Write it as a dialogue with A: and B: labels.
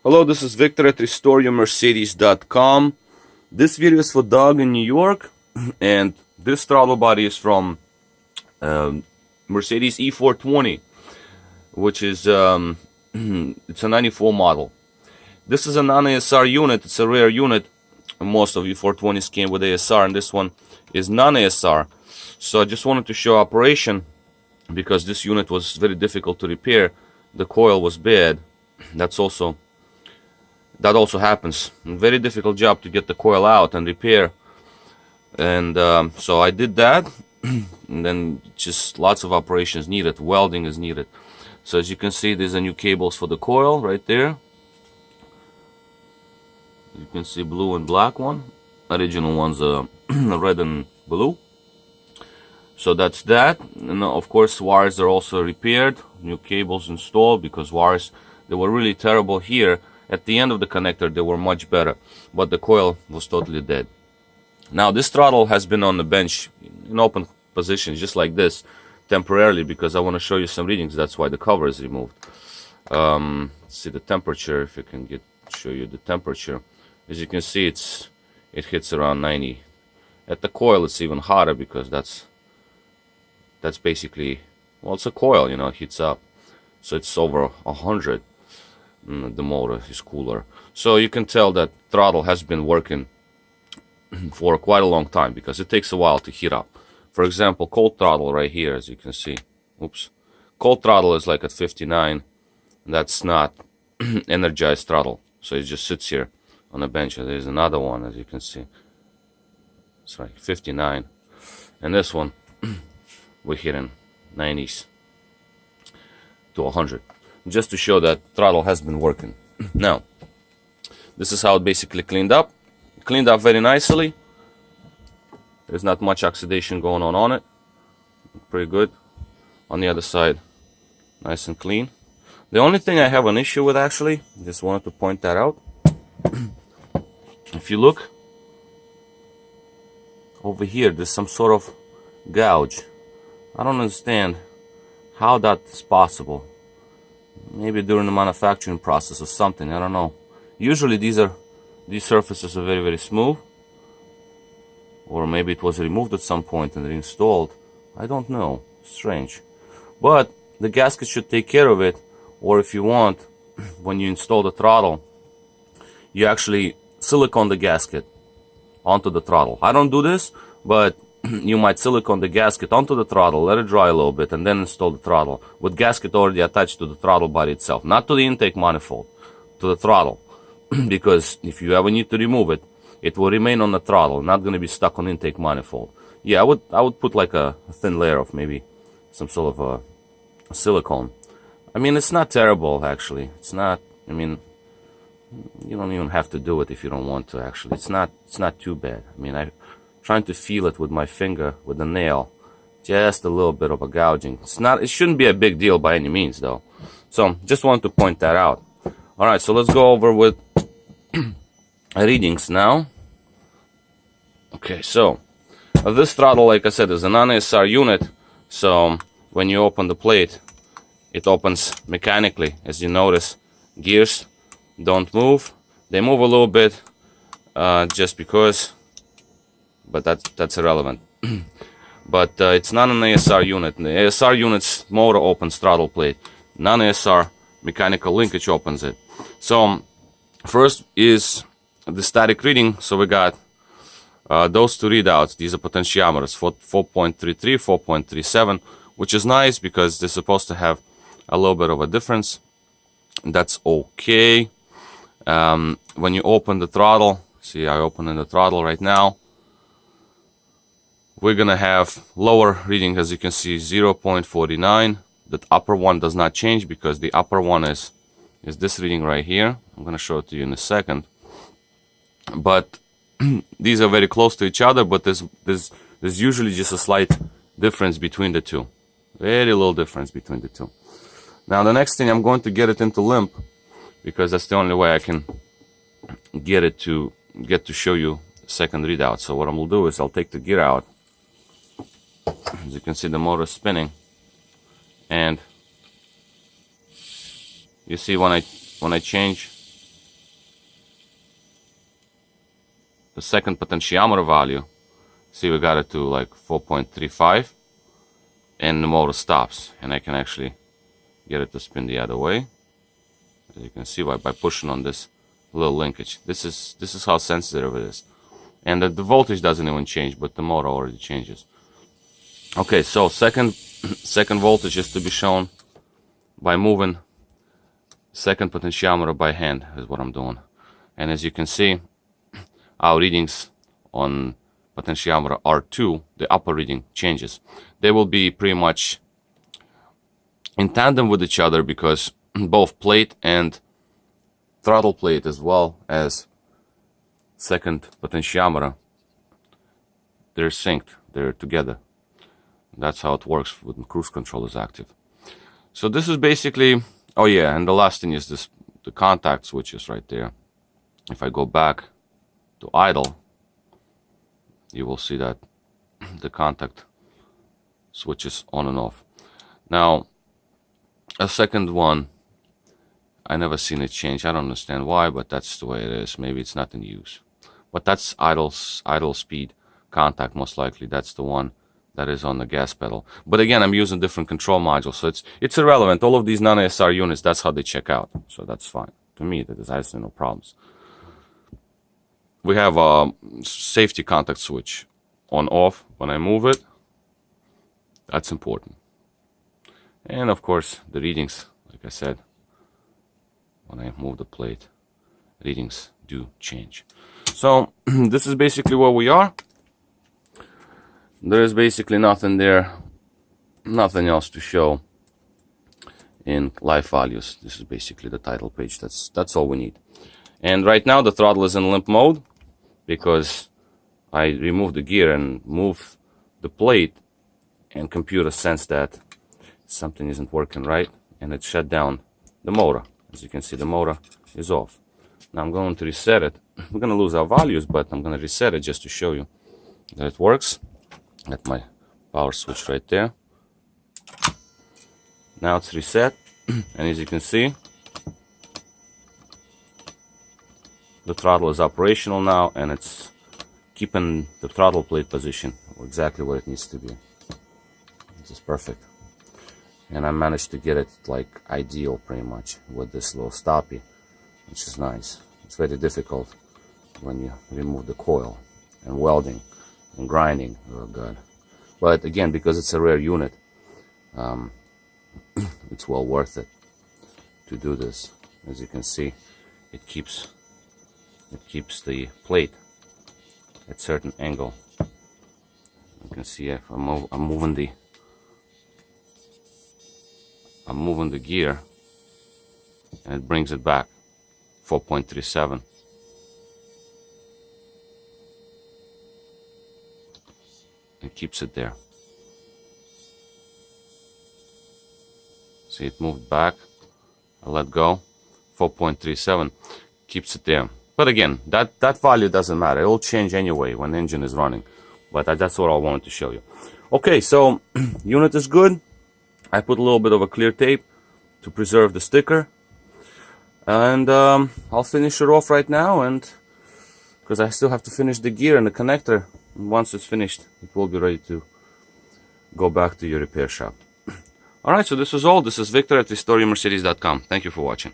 A: Hello, this is Victor at RestoreYourMercedes.com. This video is for Doug in New York, and this throttle body is from Mercedes E420, which is it's a 94 model. This is a non-ASR unit. It's a rare unit. Most of E420s came with ASR, and this one is non-ASR. So I just wanted to show operation because this unit was very difficult to repair. The coil was bad. That also happens. Very difficult job to get the coil out and repair. And so I did that. And then just lots of operations needed. Welding is needed. So as you can see, there's a new cables for the coil right there. You can see blue and black one. Original one's red and blue. So that's that. And of course wires are also repaired. New cables installed because wires, they were really terrible here. At the end of the connector they were much better, but the coil was totally dead. Now this throttle has been on the bench in open position just like this temporarily because I want to show you some readings. That's why the cover is removed. See the temperature, if I can show you the temperature. As you can see, it hits around 90. At the coil it's even hotter because that's basically, well, it's a coil, you know, it heats up. So it's over 100. The motor is cooler. So you can tell that throttle has been working for quite a long time because it takes a while to heat up. For example, cold throttle right here, as you can see. Oops. Cold throttle is like at 59. That's not energized throttle. So it just sits here on the bench. There's another one, as you can see. It's like 59. And this one, we're hitting 90s to 100. Just to show that throttle has been working. Now, this is how it basically cleaned up. Cleaned up very nicely. There's not much oxidation going on it. Pretty good. On the other side, nice and clean. The only thing I have an issue with, actually, just wanted to point that out. If you look over here, there's some sort of gouge. I don't understand how that's possible. Maybe during the manufacturing process or something, I don't know. Usually these surfaces are very, very smooth. Or maybe it was removed at some point and reinstalled. I don't know. Strange. But the gasket should take care of it. Or if you want, when you install the throttle, you actually silicone the gasket onto the throttle. I don't do this, but you might silicone the gasket onto the throttle, let it dry a little bit, and then install the throttle with gasket already attached to the throttle body itself, not to the intake manifold, to the throttle. Because if you ever need to remove it, it will remain on the throttle, not going to be stuck on intake manifold. Yeah, I would put like a thin layer of maybe some sort of a silicone. I mean, it's not terrible actually. It's not. I mean, you don't even have to do it if you don't want to. Actually, it's not too bad. I mean, trying to feel it with my finger, with the nail. Just a little bit of a gouging. It shouldn't be a big deal by any means though. So just wanted to point that out. Alright, so let's go over with readings now. Okay, so this throttle, like I said, is a non-ASR unit. So when you open the plate, it opens mechanically. As you notice, gears don't move. They move a little bit just because, but that's irrelevant. But it's not an ASR unit. The ASR unit's motor opens throttle plate. Non-ASR mechanical linkage opens it. So first is the static reading. So we got those two readouts. These are potentiometers, 4.33, 4.37, which is nice because they're supposed to have a little bit of a difference. That's okay. When you open the throttle, see, I open the throttle right now. We're gonna have lower reading, as you can see, 0.49. The upper one does not change because the upper one is this reading right here. I'm gonna show it to you in a second. But these are very close to each other, but there's usually just a slight difference between the two. Very little difference between the two. Now the next thing, I'm going to get it into limp because that's the only way I can get to show you the second readout. So what I'm gonna do is I'll take the gear out. As you can see, the motor is spinning, and you see when I change the second potentiometer value, see we got it to like 4.35, and the motor stops, and I can actually get it to spin the other way, as you can see by pushing on this little linkage. This is how sensitive it is, and the voltage doesn't even change, but the motor already changes. Okay, so second voltage is to be shown by moving second potentiometer by hand, is what I'm doing. And as you can see, our readings on potentiometer R2, the upper reading, changes. They will be pretty much in tandem with each other, because both plate and throttle plate, as well as second potentiometer, they're synced, they're together. That's how it works when cruise control is active. So this is basically, oh yeah, and the last thing is this, the contact switches right there. If I go back to idle, you will see that the contact switches on and off. Now, a second one, I never seen it change. I don't understand why, but that's the way it is. Maybe it's not in use. But that's idle speed contact, most likely. That's the one that is on the gas pedal. But again, I'm using different control modules, so it's irrelevant. All of these non-ASR units, that's how they check out. So that's fine. To me, I see no problems. We have a safety contact switch on off when I move it. That's important. And of course, the readings, like I said, when I move the plate, readings do change. So this is basically where we are. There is basically nothing there, nothing else to show in live values. This is basically the title page. That's all we need. And right now the throttle is in limp mode, because I removed the gear and moved the plate, and computer sensed that something isn't working right, and it shut down the motor. As you can see, the motor is off. Now I'm going to reset it. We're going to lose our values, but I'm going to reset it just to show you that it works. Got my power switch right there. Now it's reset, and as you can see, the throttle is operational now, and it's keeping the throttle plate position exactly where it needs to be. This is perfect. And I managed to get it like ideal pretty much with this little stoppie, which is nice. It's very difficult when you remove the coil and welding and grinding. Oh god. But again, because it's a rare unit, it's well worth it to do this. As you can see, it keeps the plate at certain angle. You can see if I'm moving the gear, and it brings it back 4.37. It keeps it there. See, it moved back. I let go. 4.37 keeps it there. But again, that value doesn't matter. It will change anyway when the engine is running. But that's what I wanted to show you. Okay, so unit is good. I put a little bit of a clear tape to preserve the sticker. And I'll finish it off right now, and because I still have to finish the gear and the connector. And once it's finished, it will be ready to go back to your repair shop. Alright, so this is all. This is Victor at RestoreYourMercedes.com. Thank you for watching.